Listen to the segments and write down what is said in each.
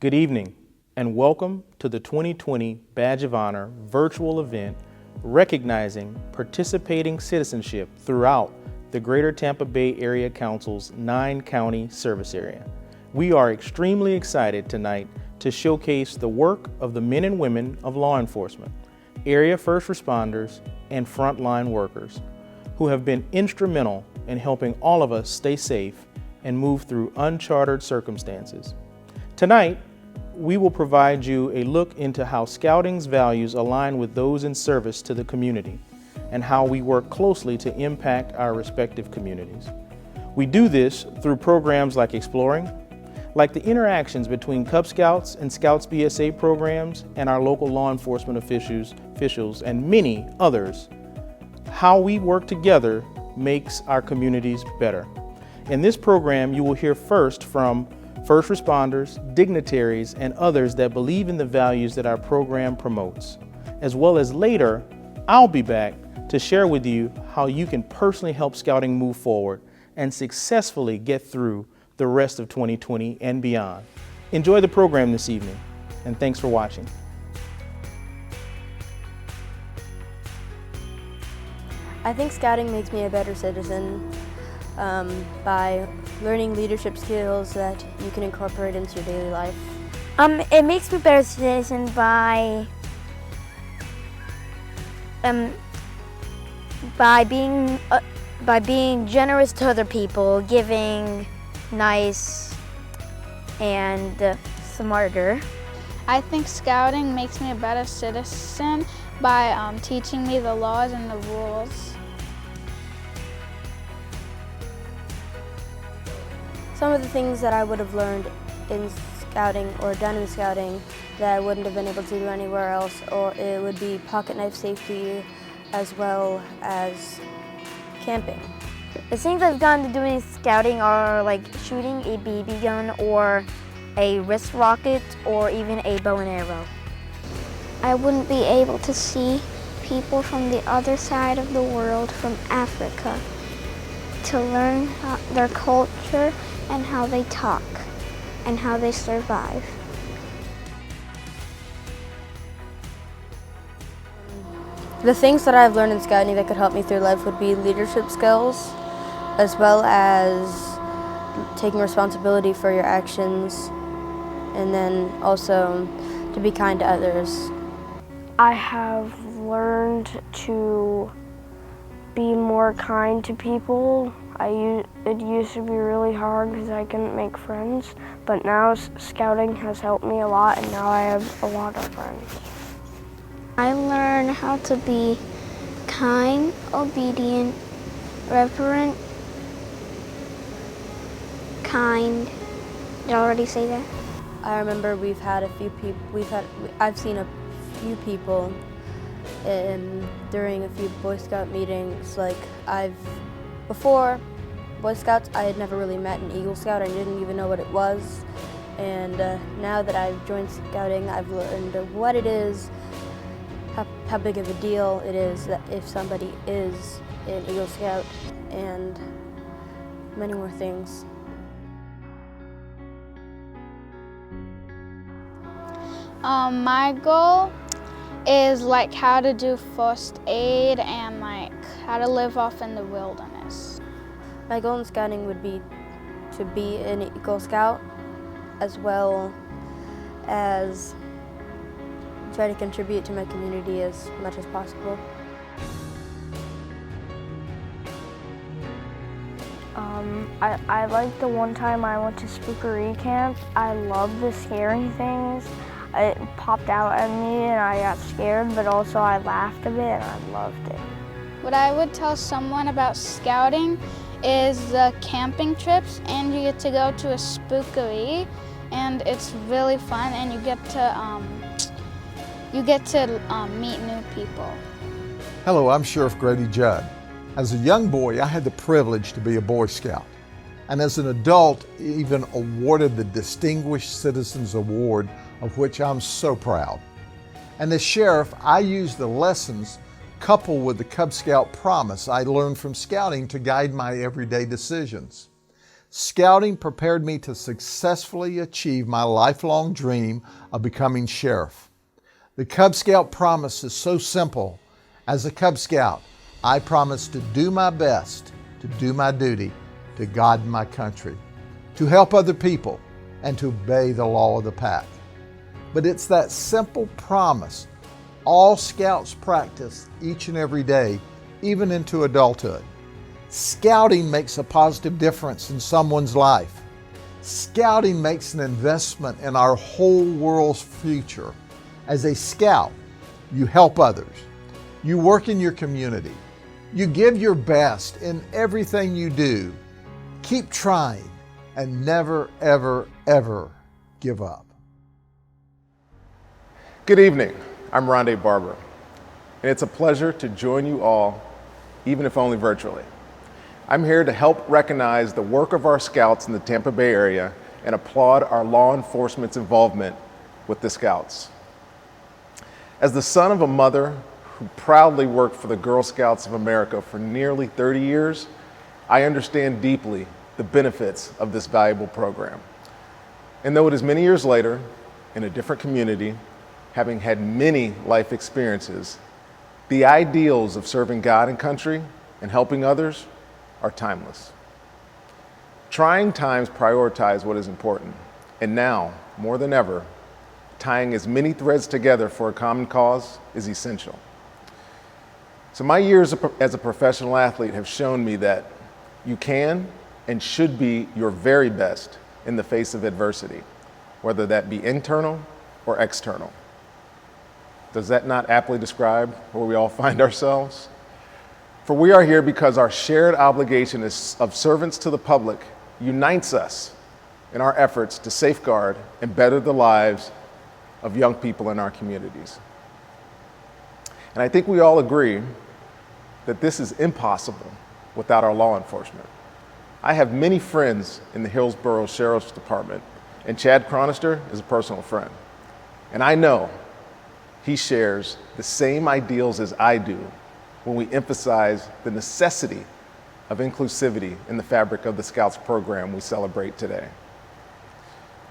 Good evening, and welcome to the 2020 Badge of Honor virtual event recognizing participating citizenship throughout the Greater Tampa Bay Area Council's 9-county service area. We are extremely excited tonight to showcase the work of the men and women of law enforcement, area first responders, and frontline workers who have been instrumental in helping all of us stay safe and move through uncharted circumstances. Tonight, we will provide you a look into how Scouting's values align with those in service to the community and how we work closely to impact our respective communities. We do this through programs like Exploring, like the interactions between Cub Scouts and Scouts BSA programs and our local law enforcement officials and many others. How we work together makes our communities better. In this program, you will hear first from first responders, dignitaries, and others that believe in the values that our program promotes. As well as later, I'll be back to share with you how you can personally help Scouting move forward and successfully get through the rest of 2020 and beyond. Enjoy the program this evening, and thanks for watching. I think Scouting makes me a better citizen by learning leadership skills that you can incorporate into your daily life. It makes me a better citizen by being generous to other people, giving, nice, and smarter. I think Scouting makes me a better citizen by teaching me the laws and the rules. Some of the things that I would have learned in Scouting or done in Scouting that I wouldn't have been able to do anywhere else, or it would be pocket knife safety as well as camping. The things I've gotten to do in Scouting are like shooting a BB gun or a wrist rocket or even a bow and arrow. I wouldn't be able to see people from the other side of the world, from Africa, to learn their culture and how they talk and how they survive. The things that I've learned in Scouting that could help me through life would be leadership skills, as well as taking responsibility for your actions, and then also to be kind to others. I have learned to be more kind to people. It used to be really hard because I couldn't make friends, but now Scouting has helped me a lot, and now I have a lot of friends. I learned how to be kind, obedient, reverent, kind. Did I already say that? I remember I've seen a few people during a few Boy Scout meetings. Like before Boy Scouts, I had never really met an Eagle Scout. I didn't even know what it was. And now that I've joined Scouting, I've learned what it is, how big of a deal it is that if somebody is an Eagle Scout, and many more things. My goal is like how to do first aid and like how to live off in the wilderness. My goal in Scouting would be to be an Eagle Scout, as well as try to contribute to my community as much as possible. I like the one time I went to Spookery Camp. I love the scary things. It popped out at me and I got scared, but also I laughed a bit and I loved it. What I would tell someone about Scouting is the camping trips, and you get to go to a spookery, and it's really fun, and you get to meet new people. Hello, I'm Sheriff Grady Judd. As a young boy, I had the privilege to be a Boy Scout, and as an adult, even awarded the Distinguished Citizens Award, of which I'm so proud. And as sheriff, I used the lessons coupled with the Cub Scout promise I learned from Scouting to guide my everyday decisions. Scouting prepared me to successfully achieve my lifelong dream of becoming sheriff. The Cub Scout promise is so simple. As a Cub Scout, I promise to do my best, to do my duty, to God and my country, to help other people, and to obey the law of the pack. But it's that simple promise all Scouts practice each and every day, even into adulthood. Scouting makes a positive difference in someone's life. Scouting makes an investment in our whole world's future. As a Scout, you help others. You work in your community. You give your best in everything you do. Keep trying and never, ever, ever give up. Good evening. I'm Rondé Barber, and it's a pleasure to join you all, even if only virtually. I'm here to help recognize the work of our Scouts in the Tampa Bay area and applaud our law enforcement's involvement with the Scouts. As the son of a mother who proudly worked for the Girl Scouts of America for nearly 30 years, I understand deeply the benefits of this valuable program. And though it is many years later, in a different community, having had many life experiences, the ideals of serving God and country and helping others are timeless. Trying times prioritize what is important, and now, more than ever, tying as many threads together for a common cause is essential. So my years as a professional athlete have shown me that you can and should be your very best in the face of adversity, whether that be internal or external. Does that not aptly describe where we all find ourselves? For we are here because our shared obligation of servants to the public unites us in our efforts to safeguard and better the lives of young people in our communities. And I think we all agree that this is impossible without our law enforcement. I have many friends in the Hillsborough Sheriff's Department, and Chad Chronister is a personal friend. And I know he shares the same ideals as I do when we emphasize the necessity of inclusivity in the fabric of the Scouts program we celebrate today.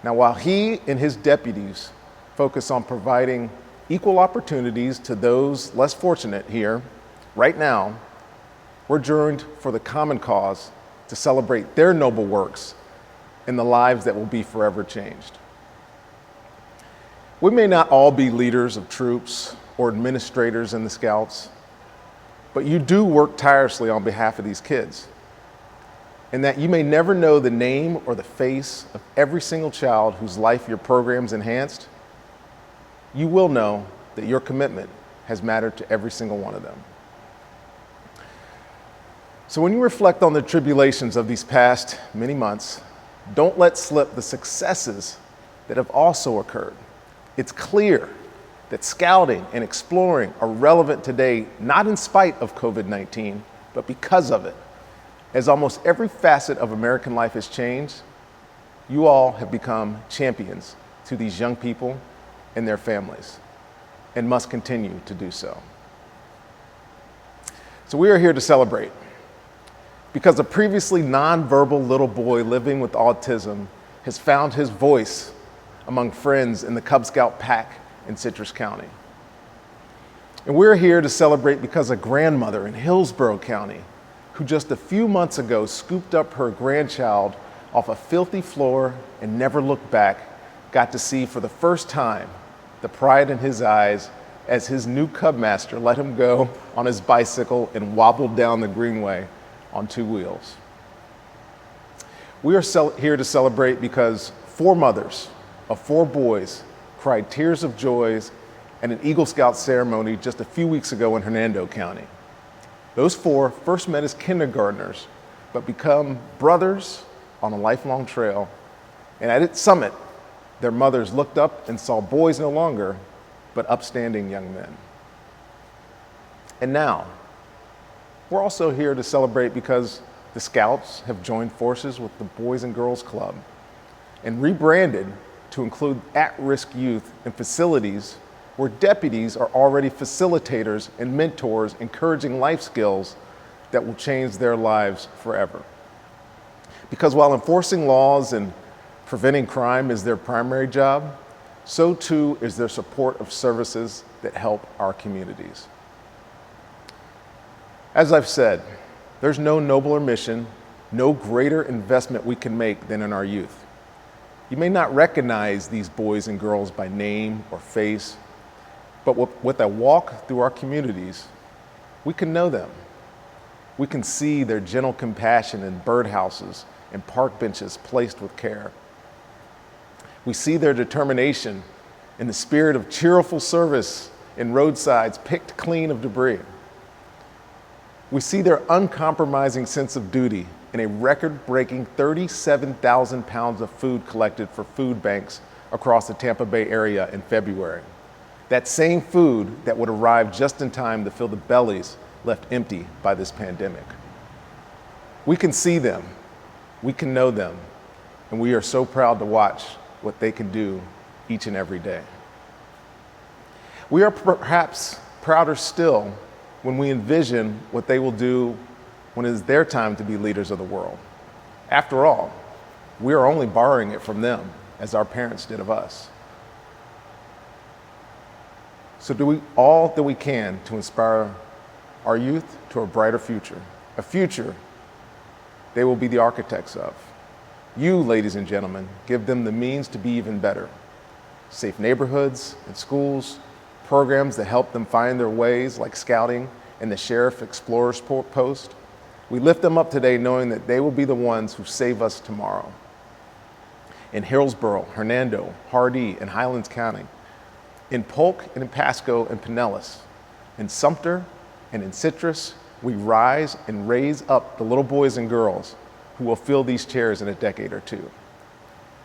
Now, while he and his deputies focus on providing equal opportunities to those less fortunate here, right now, we're joined for the common cause to celebrate their noble works in the lives that will be forever changed. We may not all be leaders of troops or administrators in the Scouts, but you do work tirelessly on behalf of these kids. And that you may never know the name or the face of every single child whose life your program's enhanced, you will know that your commitment has mattered to every single one of them. So when you reflect on the tribulations of these past many months, don't let slip the successes that have also occurred. It's clear that scouting and exploring are relevant today, not in spite of COVID-19, but because of it. As almost every facet of American life has changed, you all have become champions to these young people and their families, and must continue to do so. So we are here to celebrate, because a previously nonverbal little boy living with autism has found his voice among friends in the Cub Scout pack in Citrus County. And we're here to celebrate because a grandmother in Hillsborough County, who just a few months ago scooped up her grandchild off a filthy floor and never looked back, got to see for the first time the pride in his eyes as his new Cub master let him go on his bicycle and wobbled down the greenway on 2 wheels. We are here to celebrate because 4 mothers of 4 boys cried tears of joy at an Eagle Scout ceremony just a few weeks ago in Hernando County. Those 4 first met as kindergartners, but become brothers on a lifelong trail. And at its summit, their mothers looked up and saw boys no longer, but upstanding young men. And now, we're also here to celebrate because the Scouts have joined forces with the Boys and Girls Club and rebranded to include at-risk youth in facilities where deputies are already facilitators and mentors, encouraging life skills that will change their lives forever. Because while enforcing laws and preventing crime is their primary job, so too is their support of services that help our communities. As I've said, there's no nobler mission, no greater investment we can make than in our youth. You may not recognize these boys and girls by name or face, but with a walk through our communities, we can know them. We can see their gentle compassion in birdhouses and park benches placed with care. We see their determination in the spirit of cheerful service in roadsides picked clean of debris. We see their uncompromising sense of duty in a record-breaking 37,000 pounds of food collected for food banks across the Tampa Bay area in February. That same food that would arrive just in time to fill the bellies left empty by this pandemic. We can see them, we can know them, and we are so proud to watch what they can do each and every day. We are perhaps prouder still when we envision what they will do when it is their time to be leaders of the world. After all, we are only borrowing it from them as our parents did of us. So do all that we can to inspire our youth to a brighter future, a future they will be the architects of. You, ladies and gentlemen, give them the means to be even better. Safe neighborhoods and schools, programs that help them find their ways like Scouting and the Sheriff Explorer's Post. We lift them up today knowing that they will be the ones who save us tomorrow. In Hillsborough, Hernando, Hardee, and Highlands County, in Polk and in Pasco and Pinellas, in Sumter and in Citrus, we rise and raise up the little boys and girls who will fill these chairs in a decade or two.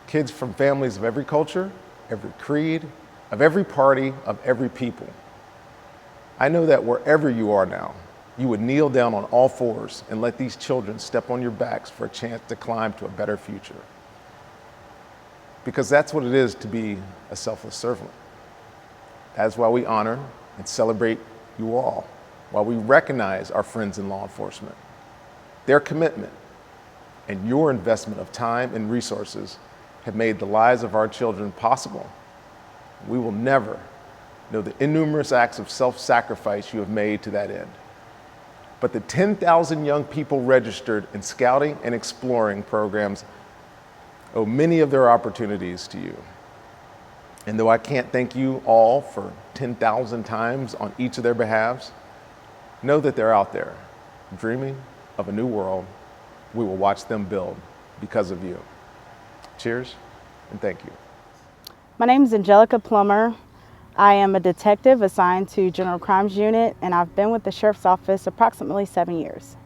Kids from families of every culture, every creed, of every party, of every people. I know that wherever you are now, you would kneel down on all fours and let these children step on your backs for a chance to climb to a better future. Because that's what it is to be a selfless servant. That is why we honor and celebrate you all, while we recognize our friends in law enforcement. Their commitment and your investment of time and resources have made the lives of our children possible. We will never know the innumerous acts of self-sacrifice you have made to that end. But the 10,000 young people registered in Scouting and Exploring programs owe many of their opportunities to you. And though I can't thank you all for 10,000 times on each of their behalves, know that they're out there dreaming of a new world we will watch them build because of you. Cheers and thank you. My name is Angelica Plummer. I am a detective assigned to General Crimes Unit, and I've been with the Sheriff's Office approximately 7 years.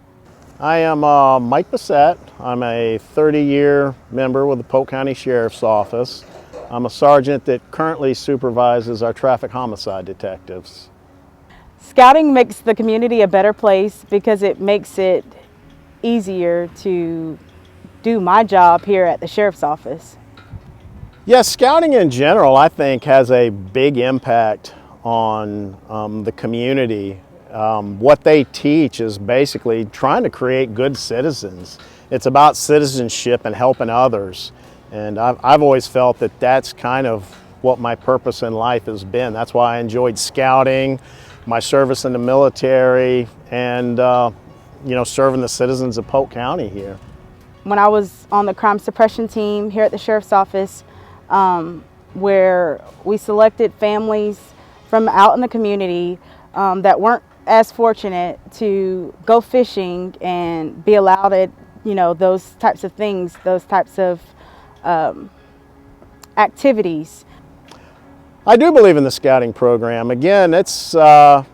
I am Mike Bissett. I'm a 30-year member with the Polk County Sheriff's Office. I'm a sergeant that currently supervises our traffic homicide detectives. Scouting makes the community a better place because it makes it easier to do my job here at the Sheriff's Office. Yes, scouting in general, I think, has a big impact on the community. What they teach is basically trying to create good citizens. It's about citizenship and helping others. And I've always felt that that's kind of what my purpose in life has been. That's why I enjoyed scouting, my service in the military, and serving the citizens of Polk County here. When I was on the crime suppression team here at the Sheriff's Office, where we selected families from out in the community that weren't as fortunate to go fishing and be allowed at, those types of things, those types of activities. I do believe in the scouting program. Again, it's I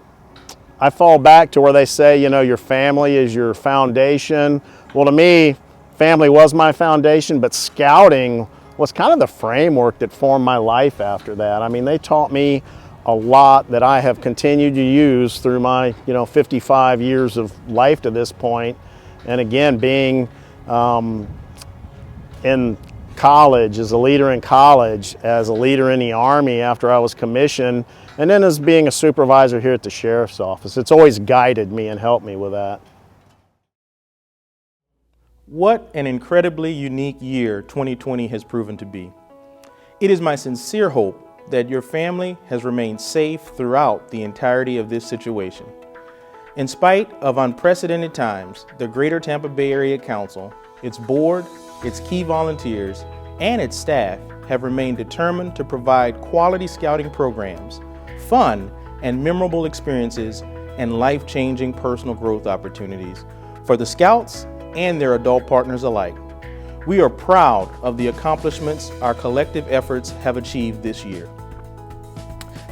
fall back to where they say, your family is your foundation. Well, to me, family was my foundation, but scouting was kind of the framework that formed my life after that. I mean, they taught me a lot that I have continued to use through my 55 years of life to this point. And again, being in college, as a leader in college, as a leader in the Army after I was commissioned, and then as being a supervisor here at the Sheriff's Office. It's always guided me and helped me with that. What an incredibly unique year 2020 has proven to be. It is my sincere hope that your family has remained safe throughout the entirety of this situation. In spite of unprecedented times, the Greater Tampa Bay Area Council, its board, its key volunteers, and its staff have remained determined to provide quality scouting programs, fun and memorable experiences, and life-changing personal growth opportunities for the Scouts and their adult partners alike. We are proud of the accomplishments our collective efforts have achieved this year.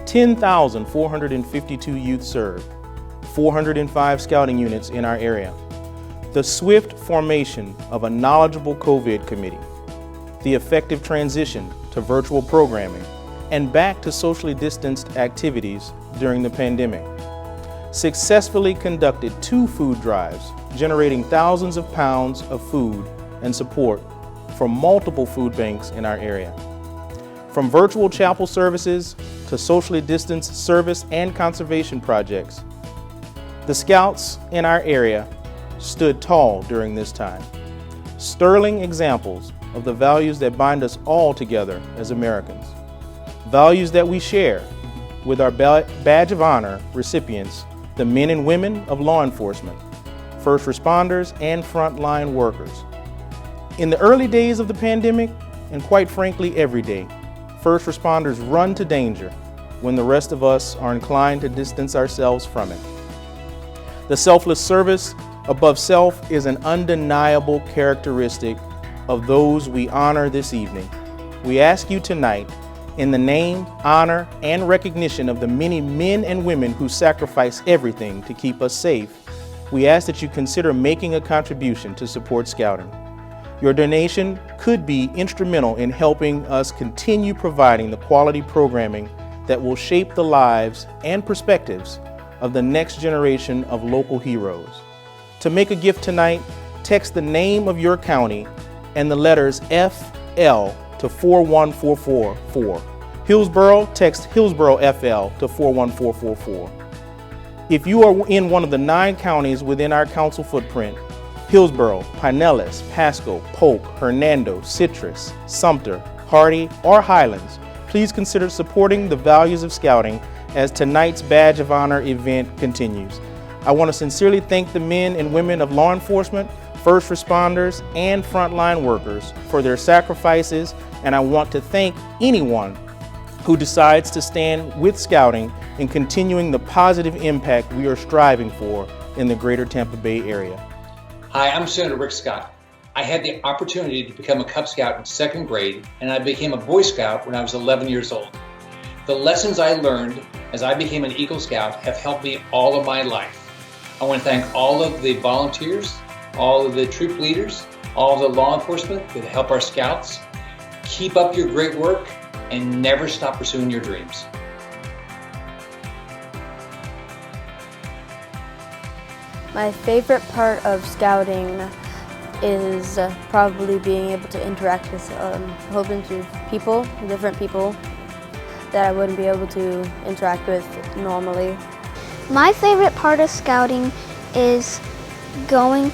10,452 youth served, 405 scouting units in our area, the swift formation of a knowledgeable COVID committee, the effective transition to virtual programming, and back to socially distanced activities during the pandemic. Successfully conducted 2 food drives, generating thousands of pounds of food and support from multiple food banks in our area. From virtual chapel services to socially distanced service and conservation projects, the Scouts in our area stood tall during this time. Sterling examples of the values that bind us all together as Americans. Values that we share with our Badge of Honor recipients, the men and women of law enforcement, first responders, and frontline workers. In the early days of the pandemic, and quite frankly every day, first responders run to danger when the rest of us are inclined to distance ourselves from it. The selfless service above self is an undeniable characteristic of those we honor this evening. We ask you tonight, in the name, honor, and recognition of the many men and women who sacrifice everything to keep us safe, we ask that you consider making a contribution to support Scouting. Your donation could be instrumental in helping us continue providing the quality programming that will shape the lives and perspectives of the next generation of local heroes. To make a gift tonight, text the name of your county and the letters FL to 41444. Hillsborough, text Hillsborough FL to 41444. If you are in one of the 9 counties within our council footprint, Hillsborough, Pinellas, Pasco, Polk, Hernando, Citrus, Sumter, Hardy, or Highlands, please consider supporting the values of Scouting as tonight's Badge of Honor event continues. I want to sincerely thank the men and women of law enforcement, first responders, and frontline workers for their sacrifices, and I want to thank anyone who decides to stand with Scouting in continuing the positive impact we are striving for in the Greater Tampa Bay area. Hi, I'm Senator Rick Scott. I had the opportunity to become a Cub Scout in 2nd grade, and I became a Boy Scout when I was 11 years old. The lessons I learned as I became an Eagle Scout have helped me all of my life. I want to thank all of the volunteers, all of the troop leaders, all of the law enforcement that help our Scouts. Keep up your great work and never stop pursuing your dreams. My favorite part of Scouting is probably being able to interact with a whole bunch of people, different people that I wouldn't be able to interact with normally. My favorite part of Scouting is going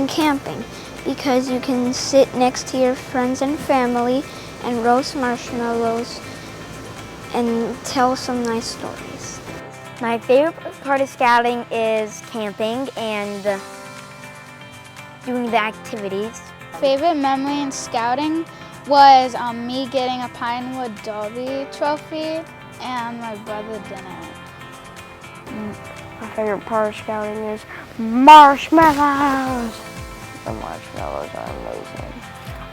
camping, because you can sit next to your friends and family and roast marshmallows and tell some nice stories. My favorite part of Scouting is camping and doing the activities. Favorite memory in Scouting was me getting a Pinewood Derby trophy, and my brother didn't. My favorite part of Scouting is marshmallows. The marshmallows are amazing.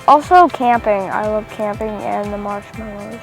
Also camping. I love camping and the marshmallows.